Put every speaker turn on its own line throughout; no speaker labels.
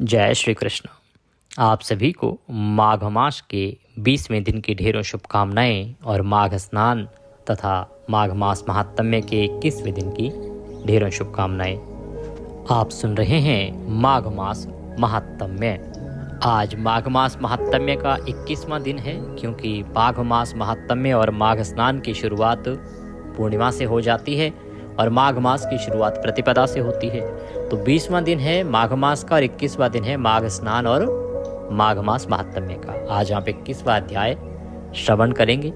जय श्री कृष्ण। आप सभी को माघ मास के 20वें दिन की ढेरों शुभकामनाएं और माघ स्नान तथा माघ मास महात्म्य के 21वें दिन की ढेरों शुभकामनाएं। आप सुन रहे हैं माघ मास महात्म्य। आज माघ मास महात्म्य का 21वां दिन है, क्योंकि माघ मास महात्म्य और माघ स्नान की शुरुआत पूर्णिमा से हो जाती है और माघ मास की शुरुआत प्रतिपदा से होती है। तो 20वां दिन है माघ मास का और 21वां दिन है माघ स्नान और माघ मास महात्म्य का। आज आप 21वां अध्याय श्रवण करेंगे।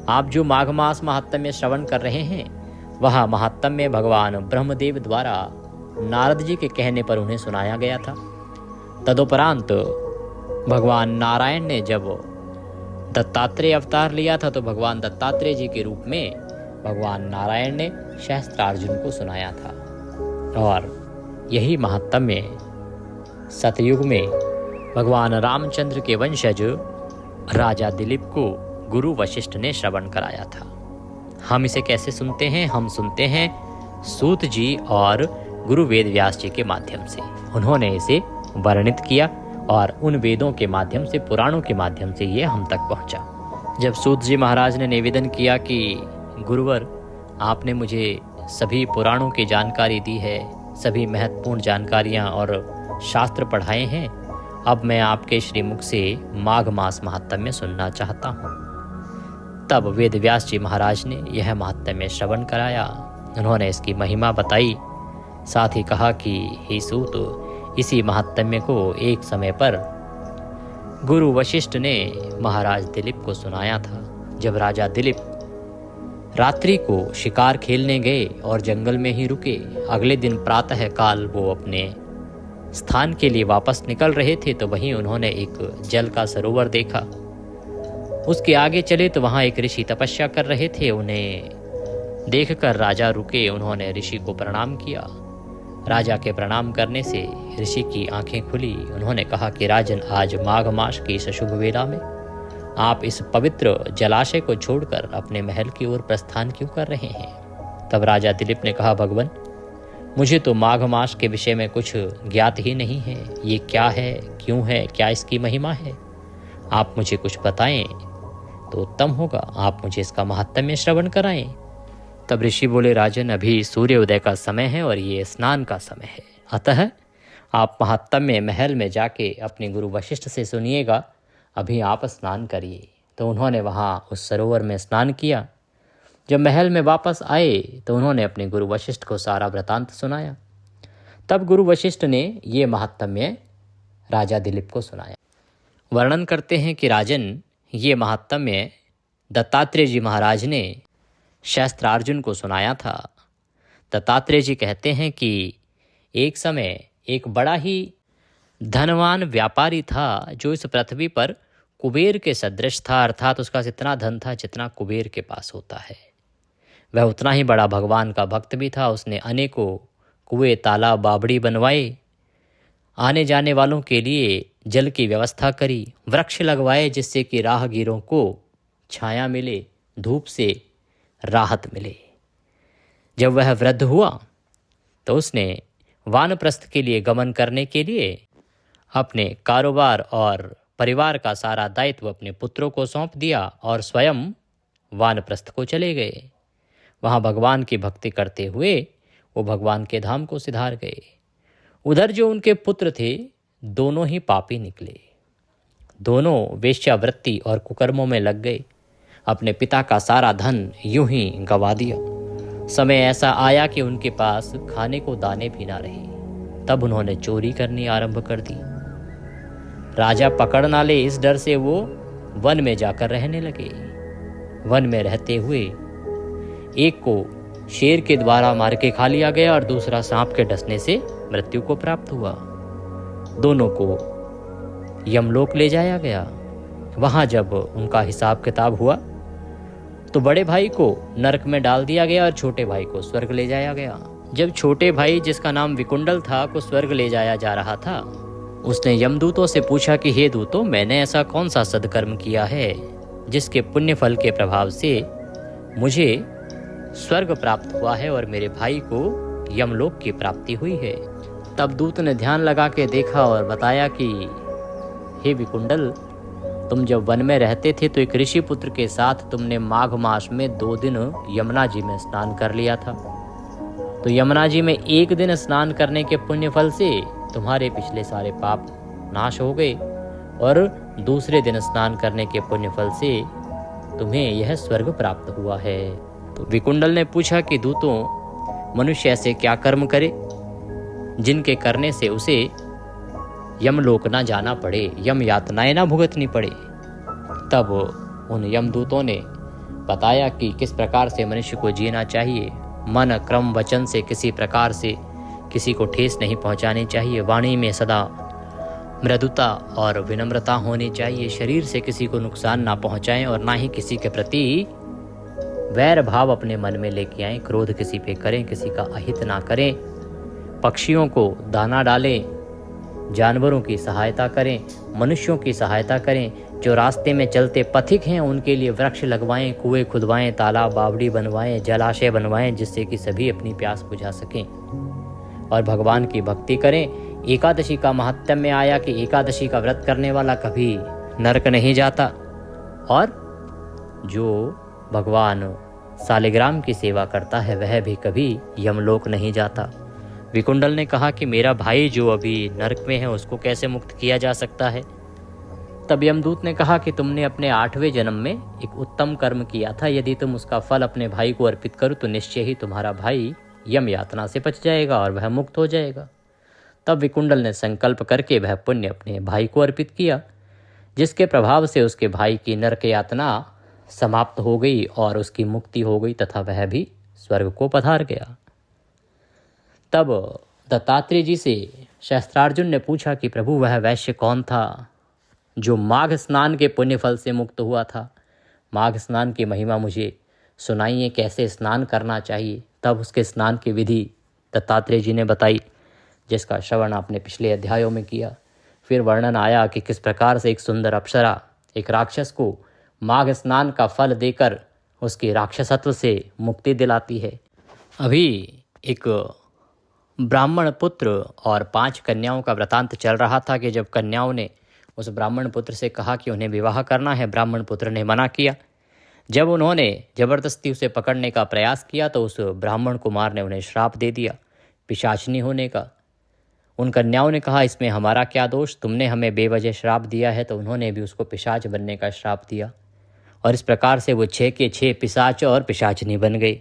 आप जो माघ मास महात्म्य श्रवण कर रहे हैं वह महात्म्य भगवान ब्रह्मदेव द्वारा नारद जी के कहने पर उन्हें सुनाया गया था। तदुपरांत भगवान नारायण ने जब दत्तात्रेय अवतार लिया था तो भगवान दत्तात्रेय जी के रूप में भगवान नारायण ने सहस्त्रार्जुन को सुनाया था। और यही महात्म्य सतयुग में भगवान रामचंद्र के वंशज राजा दिलीप को गुरु वशिष्ठ ने श्रवण कराया था। हम इसे कैसे सुनते हैं? हम सुनते हैं सूत जी और गुरु वेद व्यास जी के माध्यम से। उन्होंने इसे वर्णित किया और उन वेदों के माध्यम से, पुराणों के माध्यम से ये हम तक पहुंचा। जब सूत जी महाराज ने निवेदन किया कि गुरुवर, आपने मुझे सभी पुराणों की जानकारी दी है, सभी महत्वपूर्ण जानकारियां और शास्त्र पढ़ाए हैं, अब मैं आपके श्रीमुख से माघ मास महात्म्य सुनना चाहता हूँ। तब वेद व्यास जी महाराज ने यह महात्म्य श्रवण कराया। उन्होंने इसकी महिमा बताई, साथ ही कहा कि हे सूत, इसी महात्म्य को एक समय पर गुरु वशिष्ठ ने महाराज दिलीप को सुनाया था। जब राजा दिलीप रात्रि को शिकार खेलने गए और जंगल में ही रुके, अगले दिन प्रातः काल वो अपने स्थान के लिए वापस निकल रहे थे तो वहीं उन्होंने एक जल का सरोवर देखा। उसके आगे चले तो वहाँ एक ऋषि तपस्या कर रहे थे। उन्हें देखकर राजा रुके। उन्होंने ऋषि को प्रणाम किया। राजा के प्रणाम करने से ऋषि की आंखें खुली। उन्होंने कहा कि राजन, आज माघ मास की इस शुभ वेला में आप इस पवित्र जलाशय को छोड़कर अपने महल की ओर प्रस्थान क्यों कर रहे हैं? तब राजा दिलीप ने कहा, भगवान, मुझे तो माघ मास के विषय में कुछ ज्ञात ही नहीं है। ये क्या है, क्यों है, क्या इसकी महिमा है? आप मुझे कुछ बताएं तो उत्तम होगा। आप मुझे इसका महात्म्य श्रवण कराएं। तब ऋषि बोले, राजन, अभी सूर्योदय का समय है और ये स्नान का समय है, अतः आप महात्म्य महल में जाके अपने गुरु वशिष्ठ से सुनिएगा। अभी आप स्नान करिए। तो उन्होंने वहाँ उस सरोवर में स्नान किया। जब महल में वापस आए तो उन्होंने अपने गुरु वशिष्ठ को सारा वृतांत सुनाया। तब गुरु वशिष्ठ ने ये महात्म्य राजा दिलीप को सुनाया। वर्णन करते हैं कि राजन, ये महात्म्य दत्तात्रेय जी महाराज ने सहस्त्रार्जुन को सुनाया था। दत्तात्रेय जी कहते हैं कि एक समय एक बड़ा ही धनवान व्यापारी था, जो इस पृथ्वी पर कुबेर के सदृश था, अर्थात उसका जितना धन था जितना कुबेर के पास होता है। वह उतना ही बड़ा भगवान का भक्त भी था। उसने अनेकों कुएं, तालाब, बावड़ी बनवाए, आने जाने वालों के लिए जल की व्यवस्था करी, वृक्ष लगवाए जिससे कि राहगीरों को छाया मिले, धूप से राहत मिले। जब वह वृद्ध हुआ तो उसने वानप्रस्थ के लिए गमन करने के लिए अपने कारोबार और परिवार का सारा दायित्व अपने पुत्रों को सौंप दिया और स्वयं वानप्रस्थ को चले गए। वहाँ भगवान की भक्ति करते हुए वो भगवान के धाम को सिधार गए। उधर जो उनके पुत्र थे, दोनों ही पापी निकले। दोनों वेश्यावृत्ति और कुकर्मों में लग गए। अपने पिता का सारा धन यूं ही गंवा दिया। समय ऐसा आया कि उनके पास खाने को दाने भी ना रहे। तब उन्होंने चोरी करनी आरंभ कर दी। राजा पकड़ ना ले, इस डर से वो वन में जाकर रहने लगे। वन में रहते हुए एक को शेर के द्वारा मार के खा लिया गया और दूसरा सांप के डसने से मृत्यु को प्राप्त हुआ। दोनों को यमलोक ले जाया गया। वहां जब उनका हिसाब किताब हुआ तो बड़े भाई को नरक में डाल दिया गया और छोटे भाई को स्वर्ग ले जाया गया। जब छोटे भाई, जिसका नाम विकुंडल था, को स्वर्ग ले जाया जा रहा था, उसने यमदूतों से पूछा कि हे दूतों, मैंने ऐसा कौन सा सदकर्म किया है जिसके पुण्य फल के प्रभाव से मुझे स्वर्ग प्राप्त हुआ है और मेरे भाई को यमलोक की प्राप्ति हुई है। तब दूत ने ध्यान लगा के देखा और बताया कि हे विकुंडल, तुम जब वन में रहते थे तो एक ऋषि पुत्र के साथ तुमने माघ मास में 2 दिन यमुना जी में स्नान कर लिया था। तो यमुना जी में 1 दिन स्नान करने के पुण्य फल से तुम्हारे पिछले सारे पाप नाश हो गए और दूसरे दिन स्नान करने के पुण्य फल से तुम्हें यह स्वर्ग प्राप्त हुआ है। तो विकुंडल ने पूछा कि दूतों, मनुष्य ऐसे क्या कर्म करे जिनके करने से उसे यमलोक ना जाना पड़े, यम यातनाएं ना भुगतनी पड़े। तब उन यमदूतों ने बताया कि किस प्रकार से मनुष्य को जीना चाहिए। मन, क्रम, वचन से किसी प्रकार से किसी को ठेस नहीं पहुंचानी चाहिए। वाणी में सदा मृदुता और विनम्रता होनी चाहिए। शरीर से किसी को नुकसान ना पहुंचाएं और ना ही किसी के प्रति वैर भाव अपने मन में लेके आएं। क्रोध किसी पे करें, किसी का अहित ना करें। पक्षियों को दाना डालें, जानवरों की सहायता करें, मनुष्यों की सहायता करें। जो रास्ते में चलते पथिक हैं उनके लिए वृक्ष लगवाएं, कुएं खुदवाएं, तालाब बावड़ी बनवाएं, जलाशय बनवाएं, जिससे कि सभी अपनी प्यास बुझा सकें और भगवान की भक्ति करें। एकादशी का महात्म्य में आया कि एकादशी का व्रत करने वाला कभी नरक नहीं जाता और जो भगवान सालिग्राम की सेवा करता है वह भी कभी यमलोक नहीं जाता। विकुंडल ने कहा कि मेरा भाई जो अभी नरक में है उसको कैसे मुक्त किया जा सकता है। तब यमदूत ने कहा कि तुमने अपने 8वें जन्म में एक उत्तम कर्म किया था। यदि तुम उसका फल अपने भाई को अर्पित करो तो निश्चय ही तुम्हारा भाई यम यातना से बच जाएगा और वह मुक्त हो जाएगा। तब विकुंडल ने संकल्प करके वह पुण्य अपने भाई को अर्पित किया, जिसके प्रभाव से उसके भाई की नरक यातना समाप्त हो गई और उसकी मुक्ति हो गई तथा वह भी स्वर्ग को पधार गया। तब दत्तात्रेय जी से शास्त्रार्जुन ने पूछा कि प्रभु, वह वैश्य कौन था जो माघ स्नान के पुण्य फल से मुक्त हुआ था? माघ स्नान की महिमा मुझे सुनाइए, कैसे स्नान करना चाहिए। तब उसके स्नान की विधि दत्तात्रेय जी ने बताई, जिसका श्रवण आपने पिछले अध्यायों में किया। फिर वर्णन आया कि किस प्रकार से एक सुंदर अप्सरा एक राक्षस को माघ स्नान का फल देकर उसकी राक्षसत्व से मुक्ति दिलाती है। अभी एक ब्राह्मण पुत्र और 5 कन्याओं का वृतांत चल रहा था कि जब कन्याओं ने उस ब्राह्मण पुत्र से कहा कि उन्हें विवाह करना है, ब्राह्मण पुत्र ने मना किया। जब उन्होंने जबरदस्ती उसे पकड़ने का प्रयास किया तो उस ब्राह्मण कुमार ने उन्हें श्राप दे दिया पिशाचिनी होने का। उन कन्याओं ने कहा, इसमें हमारा क्या दोष, तुमने हमें बेवजह श्राप दिया है। तो उन्होंने भी उसको पिशाच बनने का श्राप दिया और इस प्रकार से वो 6 के 6 पिशाच और पिशाचिनी बन गए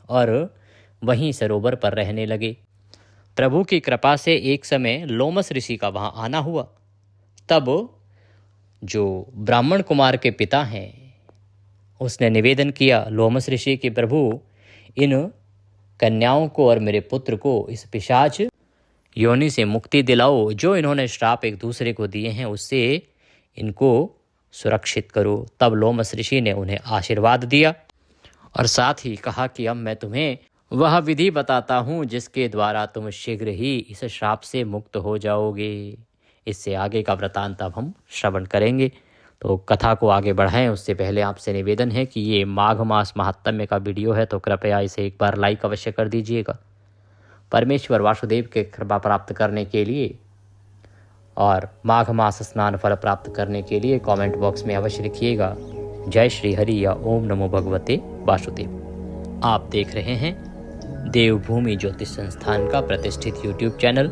और वहीं सरोवर पर रहने लगे। प्रभु की कृपा से एक समय लोमस ऋषि का वहाँ आना हुआ। तब जो ब्राह्मण कुमार के पिता हैं उसने निवेदन किया लोमस ऋषि कि प्रभु, इन कन्याओं को और मेरे पुत्र को इस पिशाच योनि से मुक्ति दिलाओ। जो इन्होंने श्राप एक दूसरे को दिए हैं उससे इनको सुरक्षित करो। तब लोमस ऋषि ने उन्हें आशीर्वाद दिया और साथ ही कहा कि अब मैं तुम्हें वह विधि बताता हूँ जिसके द्वारा तुम शीघ्र ही इस श्राप से मुक्त हो जाओगे। इससे आगे का वृतांत अब हम श्रवण करेंगे। तो कथा को आगे बढ़ाएं उससे पहले आपसे निवेदन है कि ये माघ मास महात्म्य का वीडियो है तो कृपया इसे एक बार लाइक अवश्य कर दीजिएगा। परमेश्वर वासुदेव के कृपा प्राप्त करने के लिए और माघ मास स्नान फल प्राप्त करने के लिए कमेंट बॉक्स में अवश्य लिखिएगा जय श्री हरि या ओम नमो भगवते वासुदेव। आप देख रहे हैं देवभूमि ज्योतिष संस्थान का प्रतिष्ठित यूट्यूब चैनल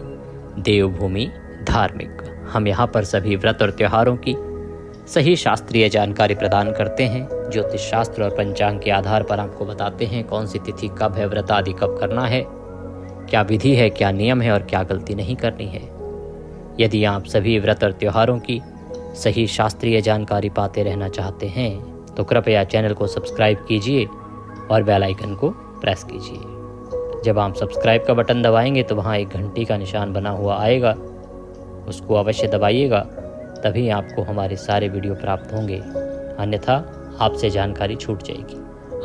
देवभूमि धार्मिक। हम यहाँ पर सभी व्रत और त्योहारों की सही शास्त्रीय जानकारी प्रदान करते हैं। ज्योतिष शास्त्र और पंचांग के आधार पर आपको बताते हैं कौन सी तिथि कब है, व्रत आदि कब करना है, क्या विधि है, क्या नियम है और क्या गलती नहीं करनी है। यदि आप सभी व्रत और त्योहारों की सही शास्त्रीय जानकारी पाते रहना चाहते हैं तो कृपया चैनल को सब्सक्राइब कीजिए और बेल आइकन को प्रेस कीजिए। जब आप सब्सक्राइब का बटन दबाएंगे तो वहाँ एक घंटी का निशान बना हुआ आएगा, उसको अवश्य दबाइएगा, तभी आपको हमारे सारे वीडियो प्राप्त होंगे, अन्यथा आपसे जानकारी छूट जाएगी।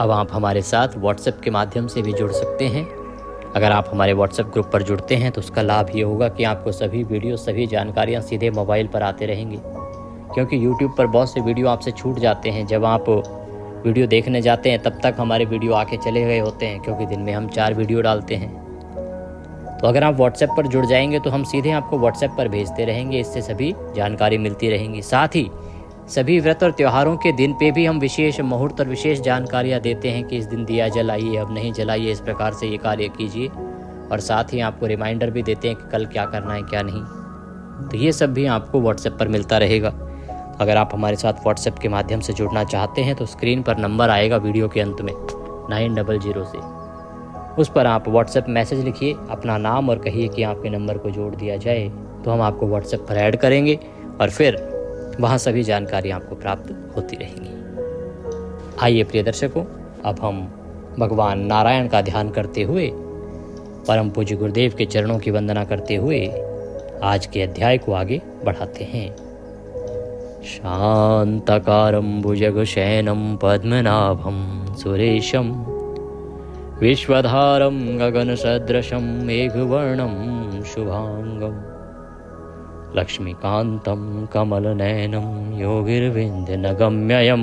अब आप हमारे साथ व्हाट्सएप के माध्यम से भी जुड़ सकते हैं। अगर आप हमारे व्हाट्सएप ग्रुप पर जुड़ते हैं तो उसका लाभ ये होगा कि आपको सभी वीडियो सभी जानकारियाँ सीधे मोबाइल पर आते रहेंगी, क्योंकि यूट्यूब पर बहुत से वीडियो आपसे छूट जाते हैं। जब आप वीडियो देखने जाते हैं तब तक हमारे वीडियो आके चले गए होते हैं, क्योंकि दिन में हम 4 वीडियो डालते हैं। तो अगर आप व्हाट्सएप पर जुड़ जाएंगे तो हम सीधे आपको व्हाट्सएप पर भेजते रहेंगे, इससे सभी जानकारी मिलती रहेंगी। साथ ही सभी व्रत और त्योहारों के दिन पे भी हम विशेष मुहूर्त और विशेष जानकारियाँ देते हैं कि इस दिन दिया जलाइए, अब नहीं जलाइए, इस प्रकार से ये कार्य कीजिए। और साथ ही आपको रिमाइंडर भी देते हैं कि कल क्या करना है क्या नहीं। तो ये सब भी आपको व्हाट्सएप पर मिलता रहेगा। अगर आप हमारे साथ व्हाट्सएप के माध्यम से जुड़ना चाहते हैं तो स्क्रीन पर नंबर आएगा वीडियो के अंत में 900 से, उस पर आप व्हाट्सएप मैसेज लिखिए, अपना नाम और कहिए कि आपके नंबर को जोड़ दिया जाए, तो हम आपको व्हाट्सएप पर ऐड करेंगे और फिर वहाँ सभी जानकारी आपको प्राप्त होती रहेंगी। आइए प्रिय दर्शकों, अब हम भगवान नारायण का ध्यान करते हुए, परम पूज्य गुरुदेव के चरणों की वंदना करते हुए आज के अध्याय को आगे बढ़ाते हैं। शांताकारं भुजगशयनं पद्मनाभं सुरेशं विश्वधारं गगनसदृशं मेघवर्णं शुभांगं लक्ष्मीकान्तं कमलनयनं योगिर्विन्द्यनगम्यं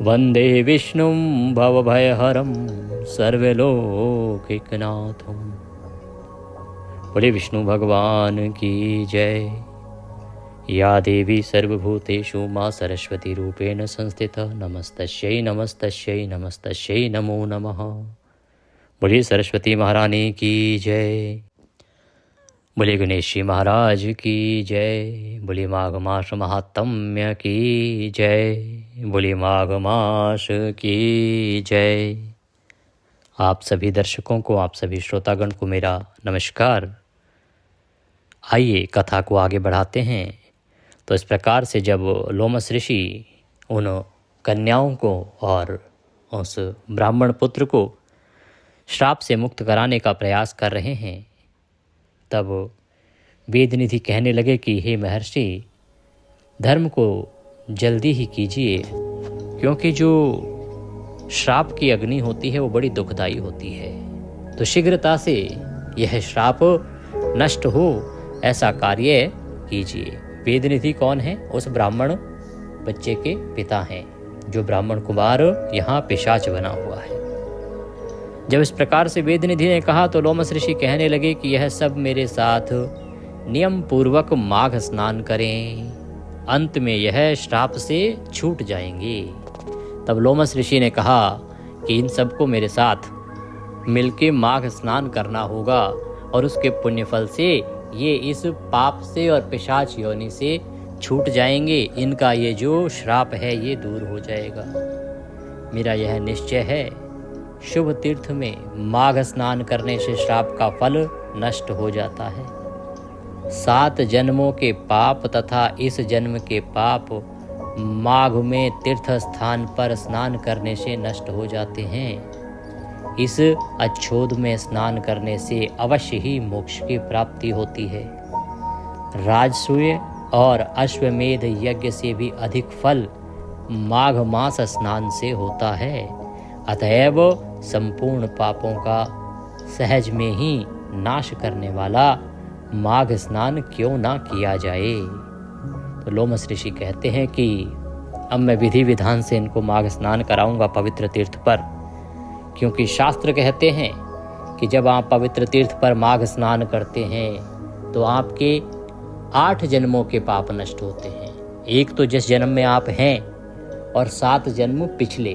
वन्दे विष्णुं भवभयहरं सर्वलोकैकनाथं। बोले विष्णु भगवान की जय। या देवी सर्वभूतेषु मां सरस्वती रूपेण संस्थिता नमस्तस्यै नमस्तस्यै नमस्तस्यै नमो नमः। बोलिए सरस्वती महारानी की जय। बोले गणेश जी महाराज की जय। बोले माघ मास महात्म्य की जय। बोले माघ मास की जय। आप सभी दर्शकों को, आप सभी श्रोतागण को मेरा नमस्कार। आइए कथा को आगे बढ़ाते हैं। तो इस प्रकार से जब लोमस ऋषि उन कन्याओं को और उस ब्राह्मण पुत्र को श्राप से मुक्त कराने का प्रयास कर रहे हैं, तब वेदनिधि कहने लगे कि हे महर्षि, धर्म को जल्दी ही कीजिए, क्योंकि जो श्राप की अग्नि होती है वो बड़ी दुखदाई होती है। तो शीघ्रता से यह श्राप नष्ट हो ऐसा कार्य कीजिए। वेदनिधि कौन है? उस ब्राह्मण बच्चे के पिता हैं, जो ब्राह्मण कुमार यहाँ पिशाच बना हुआ है। जब इस प्रकार से वेदनिधि ने कहा तो लोमस ऋषि कहने लगे कि यह सब मेरे साथ नियम पूर्वक माघ स्नान करें, अंत में यह श्राप से छूट जाएंगे। तब लोमस ऋषि ने कहा कि इन सबको मेरे साथ मिलके माघ स्नान करना होगा और उसके पुण्यफल से ये इस पाप से और पिशाच योनि से छूट जाएंगे। इनका ये जो श्राप है ये दूर हो जाएगा। मेरा यह निश्चय है, शुभ तीर्थ में माघ स्नान करने से श्राप का फल नष्ट हो जाता है। 7 जन्मों के पाप तथा इस जन्म के पाप माघ में तीर्थ स्थान पर स्नान करने से नष्ट हो जाते हैं। इस अच्छोद में स्नान करने से अवश्य ही मोक्ष की प्राप्ति होती है। राजसूय और अश्वमेध यज्ञ से भी अधिक फल माघ मास स्नान से होता है। अतएव संपूर्ण पापों का सहज में ही नाश करने वाला माघ स्नान क्यों ना किया जाए। तो लोमस ऋषि कहते हैं कि अब मैं विधि विधान से इनको माघ स्नान कराऊंगा पवित्र तीर्थ पर, क्योंकि शास्त्र कहते हैं कि जब आप पवित्र तीर्थ पर माघ स्नान करते हैं तो आपके 8 जन्मों के पाप नष्ट होते हैं। एक तो जिस जन्म में आप हैं और 7 जन्म पिछले,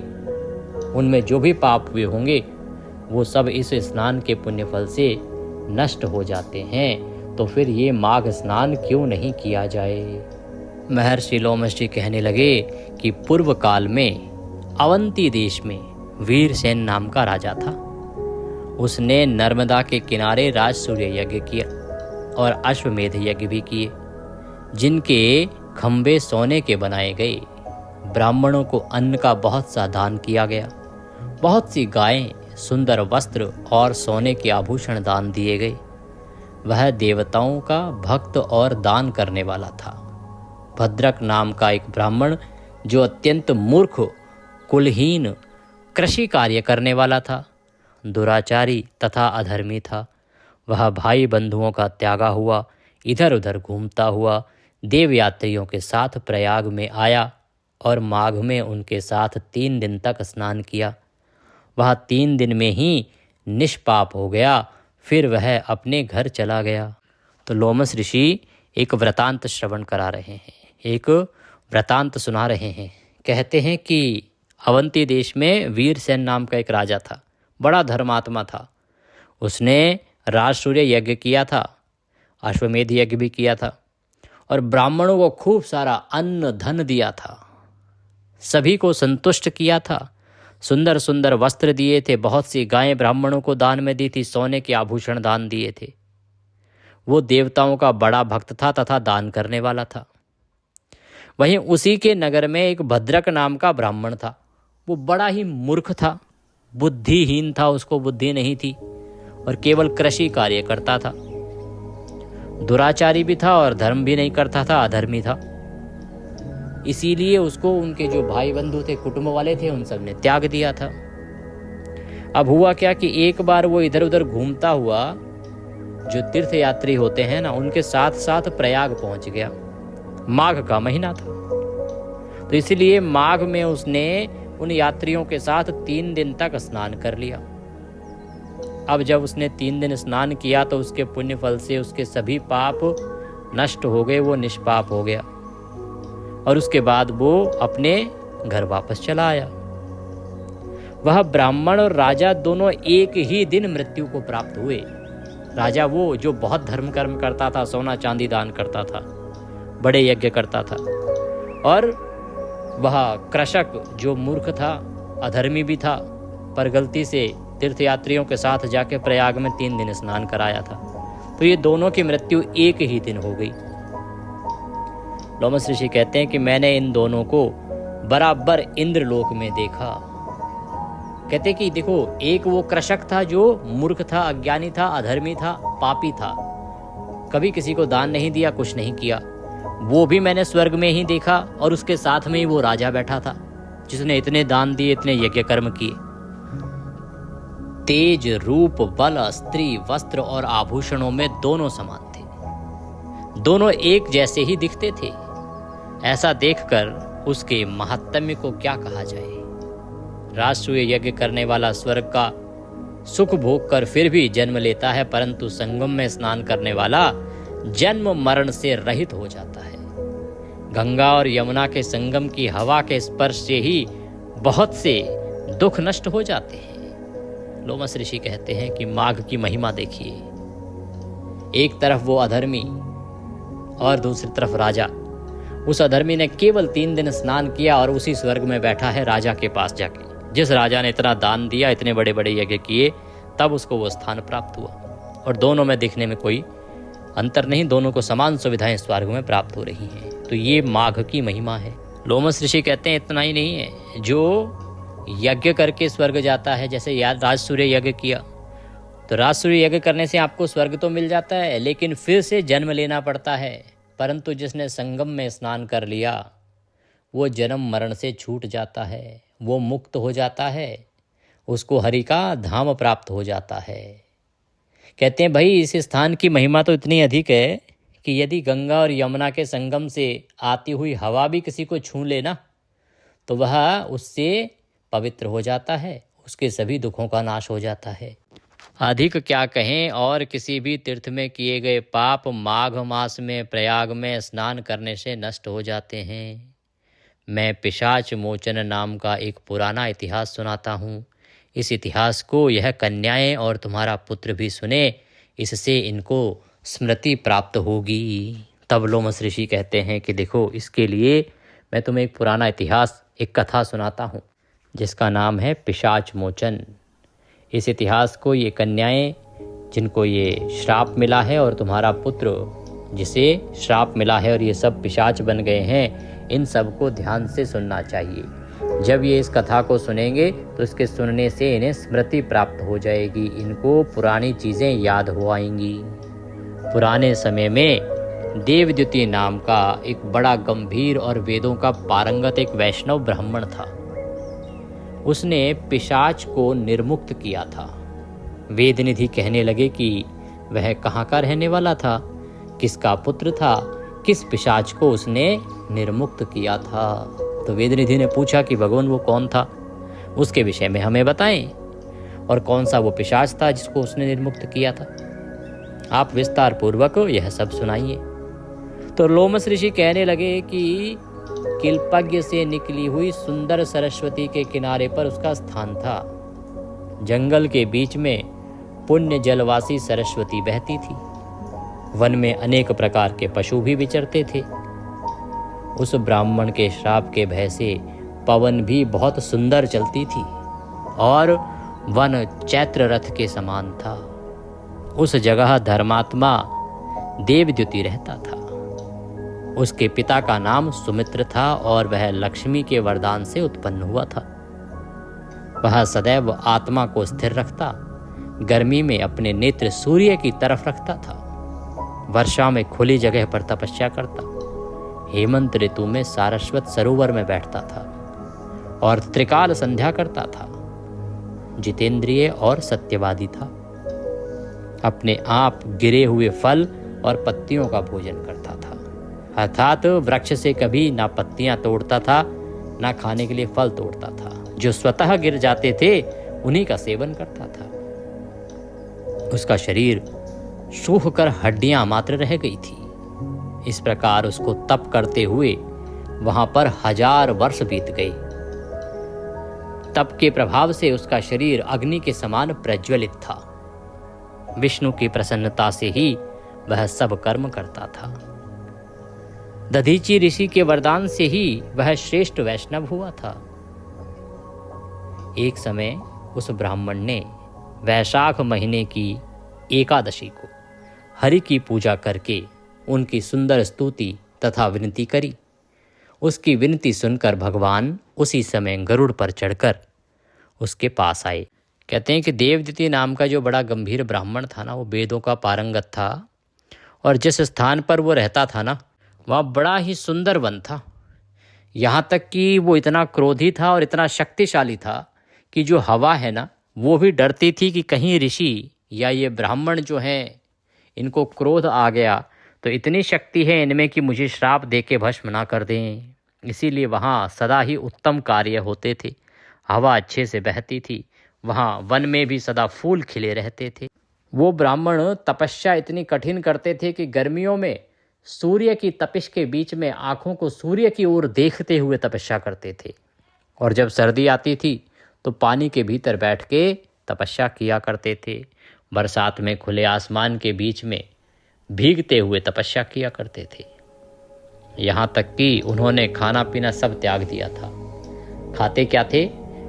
उनमें जो भी पाप हुए होंगे वो सब इस स्नान के पुण्यफल से नष्ट हो जाते हैं। तो फिर ये माघ स्नान क्यों नहीं किया जाए। महर्षि लोमस जी कहने लगे कि पूर्व काल में अवंती देश में वीरसेन नाम का राजा था। उसने नर्मदा के किनारे राजसूय यज्ञ किया और अश्वमेध यज्ञ भी किए, जिनके खंबे सोने के बनाए गए। ब्राह्मणों को अन्न का बहुत सा दान किया गया। बहुत सी गायें, सुंदर वस्त्र और सोने के आभूषण दान दिए गए। वह देवताओं का भक्त और दान करने वाला था। भद्रक नाम का एक ब्राह्मण, जो अत्यंत मूर्ख, कुलहीन, कृषि कार्य करने वाला था, दुराचारी तथा अधर्मी था। वह भाई बंधुओं का त्यागा हुआ इधर उधर घूमता हुआ देव यात्रियों के साथ प्रयाग में आया और माघ में उनके साथ 3 दिन तक स्नान किया। वह 3 दिन में ही निष्पाप हो गया। फिर वह अपने घर चला गया। तो लोमस ऋषि एक वृतांत श्रवण करा रहे हैं, एक वृतांत सुना रहे हैं। कहते हैं कि अवंती देश में वीरसेन नाम का एक राजा था, बड़ा धर्मात्मा था। उसने राजसूय यज्ञ किया था, अश्वमेध यज्ञ भी किया था, और ब्राह्मणों को खूब सारा अन्न धन दिया था, सभी को संतुष्ट किया था, सुंदर सुंदर वस्त्र दिए थे, बहुत सी गायें ब्राह्मणों को दान में दी थी, सोने के आभूषण दान दिए थे। वो देवताओं का बड़ा भक्त था तथा दान करने वाला था। वहीं उसी के नगर में एक भद्रक नाम का ब्राह्मण था। वो बड़ा ही मूर्ख था, बुद्धिहीन था, उसको बुद्धि नहीं थी और केवल कृषि कार्य करता था। दुराचारी भी था और धर्म भी नहीं करता था, अधर्मी था। इसीलिए उसको उनके जो भाई बंधु थे, कुटुंब वाले थे, उन सब ने त्याग दिया था। अब हुआ क्या कि एक बार वो इधर उधर घूमता हुआ, जो तीर्थ यात्री होते हैं ना, उनके साथ साथ प्रयाग पहुंच गया। माघ का महीना था, तो इसीलिए माघ में उसने उन यात्रियों के साथ 3 दिन तक स्नान कर लिया। अब जब उसने 3 दिन स्नान किया तो उसके पुण्य फल से उसके सभी पाप नष्ट हो गए, वो निष्पाप हो गया। और उसके बाद वो अपने घर वापस चला आया। वह ब्राह्मण और राजा दोनों एक ही दिन मृत्यु को प्राप्त हुए। राजा वो जो बहुत धर्म कर्म करता था, सोना चांदी दान करता था, बड़े यज्ञ करता था, और वह कृषक जो मूर्ख था, अधर्मी भी था, पर गलती से तीर्थयात्रियों के साथ जाके प्रयाग में 3 दिन स्नान कराया था। तो ये दोनों की मृत्यु एक ही दिन हो गई। लोमस ऋषि कहते हैं कि मैंने इन दोनों को बराबर इंद्रलोक में देखा। कहते कि देखो, एक वो कृषक था जो मूर्ख था, अज्ञानी था, अधर्मी था, पापी था, कभी किसी को दान नहीं दिया, कुछ नहीं किया, वो भी मैंने स्वर्ग में ही देखा। और उसके साथ में ही वो राजा बैठा था जिसने इतने दान दिए, इतने यज्ञ कर्म किए। तेज, रूप, बल, स्त्री, वस्त्र और आभूषणों में दोनों समान थे, दोनों एक जैसे ही दिखते थे। ऐसा देखकर उसके महात्म्य को क्या कहा जाए। राजसूय यज्ञ करने वाला स्वर्ग का सुख भोग कर फिर भी जन्म लेता है, परंतु संगम में स्नान करने वाला जन्म मरण से रहित हो जाता है। गंगा और यमुना के संगम की हवा के स्पर्श से ही बहुत से दुख नष्ट हो जाते हैं। लोमस ऋषि कहते हैं कि माघ की महिमा देखिए। एक तरफ वो अधर्मी और दूसरी तरफ राजा। उस अधर्मी ने केवल 3 दिन स्नान किया और उसी स्वर्ग में बैठा है राजा के पास जाके। जिस राजा ने इतना दान दिया, इतने बड़े बड़े यज्ञ किए, तब उसको वो स्थान प्राप्त हुआ। और दोनों में दिखने में कोई अंतर नहीं, दोनों को समान सुविधाएं स्वर्ग में प्राप्त हो रही हैं। तो ये माघ की महिमा है। लोमस ऋषि कहते हैं इतना ही नहीं है, जो यज्ञ करके स्वर्ग जाता है, जैसे राजसूय यज्ञ किया, तो राजसूय यज्ञ करने से आपको स्वर्ग तो मिल जाता है, लेकिन फिर से जन्म लेना पड़ता है। परंतु जिसने संगम में स्नान कर लिया, वो जन्म मरण से छूट जाता है, वो मुक्त हो जाता है, उसको हरि का धाम प्राप्त हो जाता है। कहते हैं भाई, इस स्थान की महिमा तो इतनी अधिक है कि यदि गंगा और यमुना के संगम से आती हुई हवा भी किसी को छू लेना, तो वह उससे पवित्र हो जाता है, उसके सभी दुखों का नाश हो जाता है। अधिक क्या कहें, और किसी भी तीर्थ में किए गए पाप माघ मास में प्रयाग में स्नान करने से नष्ट हो जाते हैं। मैं पिशाच मोचन नाम का एक पुराना इतिहास सुनाता हूँ। इस इतिहास को यह कन्याएं और तुम्हारा पुत्र भी सुने, इससे इनको स्मृति प्राप्त होगी। तब लोमस ऋषि कहते हैं कि देखो, इसके लिए मैं तुम्हें एक पुराना इतिहास, एक कथा सुनाता हूँ जिसका नाम है पिशाच मोचन। इस इतिहास को ये कन्याएं जिनको ये श्राप मिला है और तुम्हारा पुत्र जिसे श्राप मिला है और ये सब पिशाच बन गए हैं, इन सब को ध्यान से सुनना चाहिए। जब ये इस कथा को सुनेंगे तो इसके सुनने से इन्हें स्मृति प्राप्त हो जाएगी, इनको पुरानी चीज़ें याद हो आएंगी। पुराने समय में देवद्युति नाम का एक बड़ा गंभीर और वेदों का पारंगत एक वैष्णव ब्राह्मण था। उसने पिशाच को निर्मुक्त किया था। वेदनिधि कहने लगे कि वह कहाँ का रहने वाला था, किसका पुत्र था, किस पिशाच को उसने निर्मुक्त किया था। तो वेदनिधि ने पूछा कि भगवान वो कौन था, उसके विषय में हमें बताएं। और कौन सा वो पिशाच था जिसको उसने निर्मुक्त किया था? आप विस्तार पूर्वक यह सब सुनाइए। तो लोमस ऋषि कहने लगे कि किल्पज्ञ से निकली हुई सुंदर सरस्वती के किनारे पर उसका स्थान था। जंगल के बीच में पुण्य जलवासी सरस्वती बहती थी। वन में अनेक प्रकार के पशु भी विचरते थे। उस ब्राह्मण के श्राप के भय से पवन भी बहुत सुंदर चलती थी और वन चैत्र रथ के समान था। उस जगह धर्मात्मा देवद्युति रहता था। उसके पिता का नाम सुमित्र था और वह लक्ष्मी के वरदान से उत्पन्न हुआ था। वह सदैव आत्मा को स्थिर रखता, गर्मी में अपने नेत्र सूर्य की तरफ रखता था, वर्षा में खुली जगह पर तपस्या करता, हेमंत ऋतु में सारस्वत सरोवर में बैठता था और त्रिकाल संध्या करता था। जितेंद्रिय और सत्यवादी था। अपने आप गिरे हुए फल और पत्तियों का भोजन करता था, अर्थात वृक्ष से कभी ना पत्तियां तोड़ता था ना खाने के लिए फल तोड़ता था। जो स्वतः गिर जाते थे उन्हीं का सेवन करता था। उसका शरीर सूख कर हड्डियां मात्र रह गई थी। इस प्रकार उसको तप करते हुए वहां पर 1000 वर्ष बीत गए। तप के प्रभाव से उसका शरीर अग्नि के समान प्रज्वलित था। विष्णु की प्रसन्नता से ही वह सब कर्म करता था। दधीचि ऋषि के वरदान से ही वह श्रेष्ठ वैष्णव हुआ था। एक समय उस ब्राह्मण ने वैशाख महीने की एकादशी को हरि की पूजा करके उनकी सुंदर स्तुति तथा विनती करी। उसकी विनती सुनकर भगवान उसी समय गरुड़ पर चढ़कर उसके पास आए। कहते हैं कि देवद्युति नाम का जो बड़ा गंभीर ब्राह्मण था ना, वो वेदों का पारंगत था और जिस स्थान पर वो रहता था ना, वह बड़ा ही सुंदर वन था। यहाँ तक कि वो इतना क्रोधी था और इतना शक्तिशाली था कि जो हवा है ना, वो भी डरती थी कि कहीं ऋषि या ये ब्राह्मण जो हैं इनको क्रोध आ गया तो इतनी शक्ति है इनमें कि मुझे श्राप दे के भस्म ना कर दें। इसीलिए वहाँ सदा ही उत्तम कार्य होते थे। हवा अच्छे से बहती थी, वहाँ वन में भी सदा फूल खिले रहते थे। वो ब्राह्मण तपस्या इतनी कठिन करते थे कि गर्मियों में सूर्य की तपिश के बीच में आँखों को सूर्य की ओर देखते हुए तपस्या करते थे, और जब सर्दी आती थी तो पानी के भीतर बैठ के तपस्या किया करते थे। बरसात में खुले आसमान के बीच में भीगते हुए तपस्या किया करते थे। यहाँ तक कि उन्होंने खाना पीना सब त्याग दिया था। खाते क्या थे?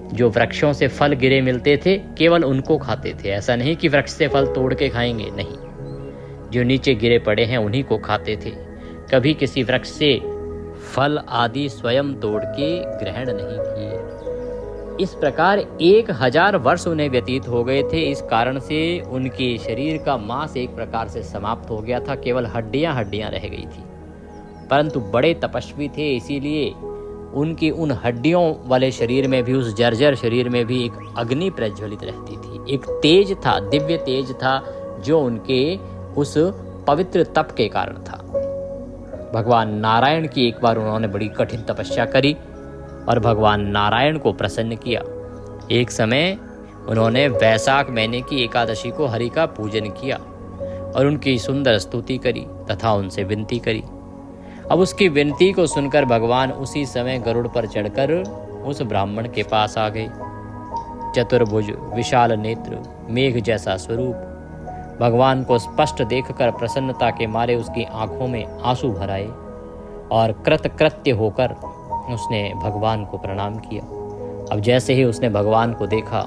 जो वृक्षों से फल गिरे मिलते थे केवल उनको खाते थे। ऐसा नहीं कि वृक्ष से फल तोड़ के खाएंगे, नहीं, जो नीचे गिरे पड़े हैं उन्हीं को खाते थे। कभी किसी वृक्ष से फल आदि स्वयं तोड़ के ग्रहण नहीं किए। इस प्रकार 1000 वर्ष उन्हें व्यतीत हो गए थे। इस कारण से उनके शरीर का मांस एक प्रकार से समाप्त हो गया था, केवल हड्डियां हड्डियां रह गई थी। परंतु बड़े तपस्वी थे, इसीलिए उनकी उन हड्डियों वाले शरीर में भी, उस जर्जर शरीर में भी एक अग्नि प्रज्वलित रहती थी। एक तेज था, दिव्य तेज था, जो उनके उस पवित्र तप के कारण था। भगवान नारायण की एक बार उन्होंने बड़ी कठिन तपस्या करी और भगवान नारायण को प्रसन्न किया। एक समय उन्होंने वैशाख महीने की एकादशी को हरि का पूजन किया और उनकी सुंदर स्तुति करी तथा उनसे विनती करी। अब उसकी विनती को सुनकर भगवान उसी समय गरुड़ पर चढ़कर उस ब्राह्मण के पास आ गए। चतुर्भुज, विशाल नेत्र, मेघ जैसा स्वरूप, भगवान को स्पष्ट देखकर प्रसन्नता के मारे उसकी आंखों में आंसू भर आए और कृतकृत्य होकर उसने भगवान को प्रणाम किया। अब जैसे ही उसने भगवान को देखा,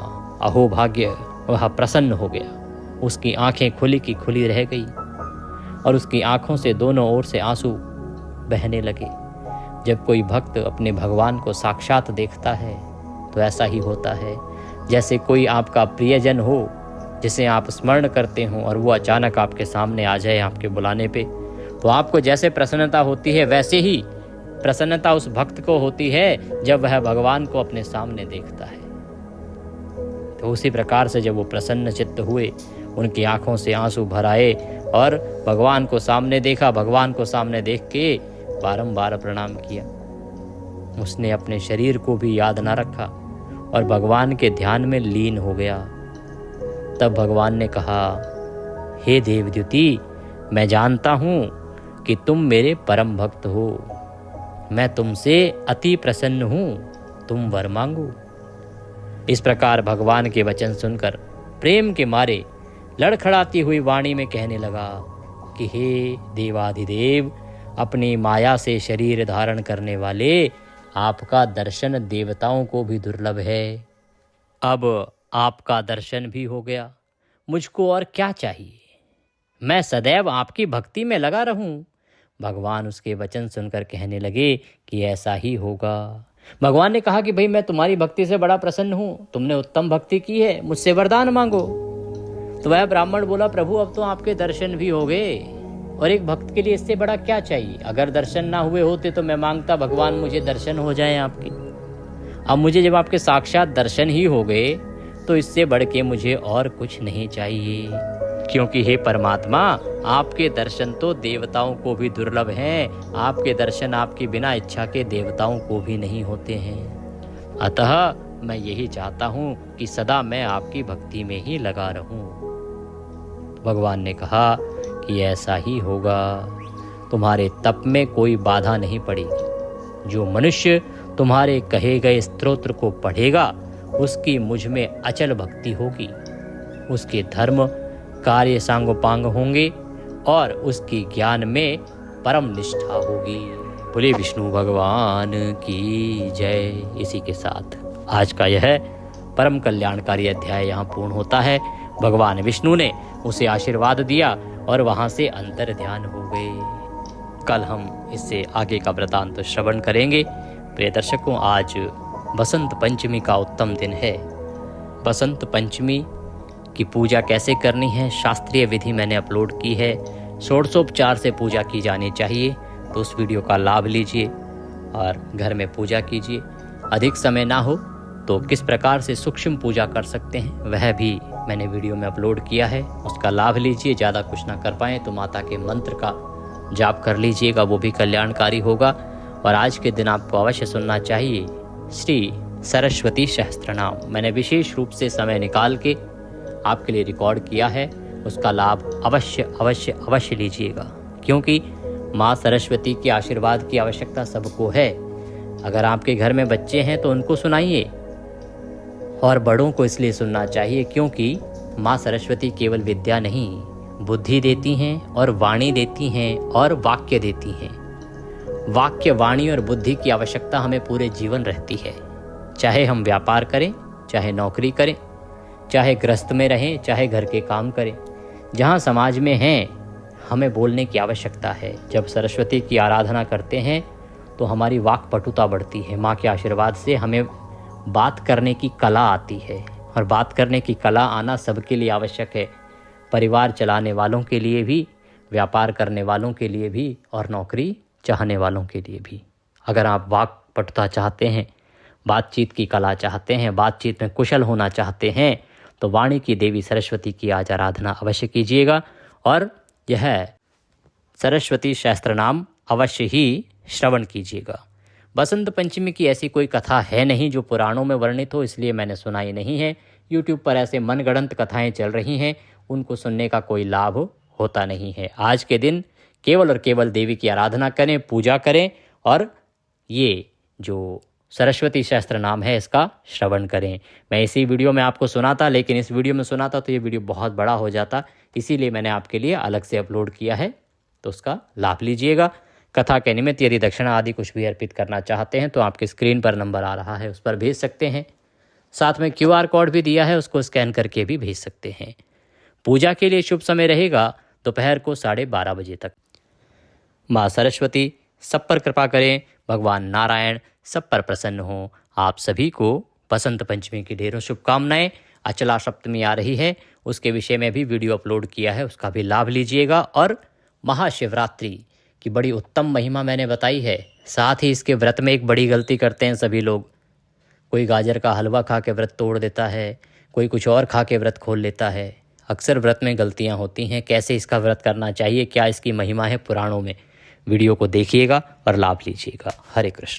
अहो भाग्य, वह प्रसन्न हो गया। उसकी आंखें खुली की खुली रह गई और उसकी आंखों से दोनों ओर से आंसू बहने लगे। जब कोई भक्त अपने भगवान को साक्षात देखता है तो ऐसा ही होता है जैसे कोई आपका प्रियजन हो जिसे आप स्मरण करते हो और वो अचानक आपके सामने आ जाए आपके बुलाने पे, तो आपको जैसे प्रसन्नता होती है वैसे ही प्रसन्नता उस भक्त को होती है जब वह भगवान को अपने सामने देखता है। तो उसी प्रकार से जब वो प्रसन्न चित्त हुए, उनकी आंखों से आंसू भर आए और भगवान को सामने देखा। भगवान को सामने देख के बारंबार प्रणाम किया। उसने अपने शरीर को भी याद ना रखा और भगवान के ध्यान में लीन हो गया। तब भगवान ने कहा, हे देवद्युति, मैं जानता हूँ कि तुम मेरे परम भक्त हो। मैं तुमसे अति प्रसन्न हूँ, तुम वर मांगो। इस प्रकार भगवान के वचन सुनकर प्रेम के मारे लड़खड़ाती हुई वाणी में कहने लगा कि हे देवाधिदेव, अपनी माया से शरीर धारण करने वाले, आपका दर्शन देवताओं को भी दुर्लभ है। अब आपका दर्शन भी हो गया, मुझको और क्या चाहिए? मैं सदैव आपकी भक्ति में लगा रहूं। भगवान उसके वचन सुनकर कहने लगे कि ऐसा ही होगा। भगवान ने कहा कि भाई, मैं तुम्हारी भक्ति से बड़ा प्रसन्न हूँ, तुमने उत्तम भक्ति की है, मुझसे वरदान मांगो। तो वह ब्राह्मण बोला, प्रभु अब तो आपके दर्शन भी हो गए, और एक भक्त के लिए इससे बड़ा क्या चाहिए? अगर दर्शन ना हुए होते तो मैं मांगता भगवान मुझे दर्शन हो जाए आपके। अब मुझे जब आपके साक्षात दर्शन ही हो गए तो इससे बढ़ के मुझे और कुछ नहीं चाहिए, क्योंकि हे परमात्मा, आपके दर्शन तो देवताओं को भी दुर्लभ हैं। आपके दर्शन आपकी बिना इच्छा के देवताओं को भी नहीं होते हैं। अतः मैं यही चाहता हूँ कि सदा मैं आपकी भक्ति में ही लगा रहूँ। भगवान ने कहा कि ऐसा ही होगा। तुम्हारे तप में कोई बाधा नहीं पड़ेगी। जो मनुष्य तुम्हारे कहे गए स्तोत्र को पढ़ेगा, उसकी मुझ में अचल भक्ति होगी, उसके धर्म कार्य सांगोपांग होंगे और उसकी ज्ञान में परम निष्ठा होगी। बोले विष्णु भगवान की जय। इसी के साथ आज का यह परम कल्याणकारी अध्याय यहाँ पूर्ण होता है। भगवान विष्णु ने उसे आशीर्वाद दिया और वहाँ से अंतर ध्यान हो गए। कल हम इससे आगे का वृतांत श्रवण करेंगे। प्रिय दर्शकों, आज बसंत पंचमी का उत्तम दिन है। बसंत पंचमी की पूजा कैसे करनी है, शास्त्रीय विधि मैंने अपलोड की है। षोडशोपचार से पूजा की जानी चाहिए, तो उस वीडियो का लाभ लीजिए और घर में पूजा कीजिए। अधिक समय ना हो तो किस प्रकार से सूक्ष्म पूजा कर सकते हैं, वह भी मैंने वीडियो में अपलोड किया है, उसका लाभ लीजिए। ज़्यादा कुछ ना कर पाएँ तो माता के मंत्र का जाप कर लीजिएगा, वो भी कल्याणकारी होगा। और आज के दिन आपको अवश्य सुनना चाहिए श्री सरस्वती सहस्त्रनाम। मैंने विशेष रूप से समय निकाल के आपके लिए रिकॉर्ड किया है, उसका लाभ अवश्य अवश्य अवश्य लीजिएगा, क्योंकि माँ सरस्वती के आशीर्वाद की आवश्यकता सबको है। अगर आपके घर में बच्चे हैं तो उनको सुनाइए, और बड़ों को इसलिए सुनना चाहिए क्योंकि माँ सरस्वती केवल विद्या नहीं, बुद्धि देती हैं और वाणी देती हैं और वाक्य देती हैं। वाक्य, वाणी और बुद्धि की आवश्यकता हमें पूरे जीवन रहती है। चाहे हम व्यापार करें, चाहे नौकरी करें, चाहे गृहस्थ में रहें, चाहे घर के काम करें, जहाँ समाज में हैं, हमें बोलने की आवश्यकता है। जब सरस्वती की आराधना करते हैं तो हमारी वाक पटुता बढ़ती है। माँ के आशीर्वाद से हमें बात करने की कला आती है, और बात करने की कला आना सबके लिए आवश्यक है। परिवार चलाने वालों के लिए भी, व्यापार करने वालों के लिए भी, और नौकरी चाहने वालों के लिए भी। अगर आप वाक पटुता चाहते हैं, बातचीत की कला चाहते हैं, बातचीत में कुशल होना चाहते हैं, तो वाणी की देवी सरस्वती की आज आराधना अवश्य कीजिएगा, और यह सरस्वती सहस्त्रनाम अवश्य ही श्रवण कीजिएगा। बसंत पंचमी की ऐसी कोई कथा है नहीं जो पुराणों में वर्णित हो, इसलिए मैंने सुनाई नहीं है। यूट्यूब पर ऐसे मनगढ़ंत कथाएं चल रही हैं, उनको सुनने का कोई लाभ होता नहीं है। आज के दिन केवल और केवल देवी की आराधना करें, पूजा करें, और ये जो सरस्वती सहस्त्र नाम है इसका श्रवण करें। मैं इसी वीडियो में आपको सुनाता, लेकिन इस वीडियो में सुनाता तो ये वीडियो बहुत बड़ा हो जाता, इसीलिए मैंने आपके लिए अलग से अपलोड किया है, तो उसका लाभ लीजिएगा। कथा के निमित्त यदि दक्षिणा आदि कुछ भी अर्पित करना चाहते हैं तो आपके स्क्रीन पर नंबर आ रहा है, उस पर भेज सकते हैं। साथ में QR कोड भी दिया है, उसको स्कैन करके भी भेज सकते हैं। पूजा के लिए शुभ समय रहेगा दोपहर को 12:30 बजे तक। माँ सरस्वती सब पर कृपा करें, भगवान नारायण सब पर प्रसन्न हो। आप सभी को बसंत पंचमी की ढेरों शुभकामनाएं। अचला सप्तमी आ रही है, उसके विषय में भी वीडियो अपलोड किया है, उसका भी लाभ लीजिएगा। और महाशिवरात्रि की बड़ी उत्तम महिमा मैंने बताई है। साथ ही इसके व्रत में एक बड़ी गलती करते हैं सभी लोग। कोई गाजर का हलवा खा के व्रत तोड़ देता है, कोई कुछ और खा के व्रत खोल लेता है। अक्सर व्रत में गलतियां होती हैं। कैसे इसका व्रत करना चाहिए, क्या इसकी महिमा है पुराणों में, वीडियो को देखिएगा और लाभ लीजिएगा। हरे कृष्ण।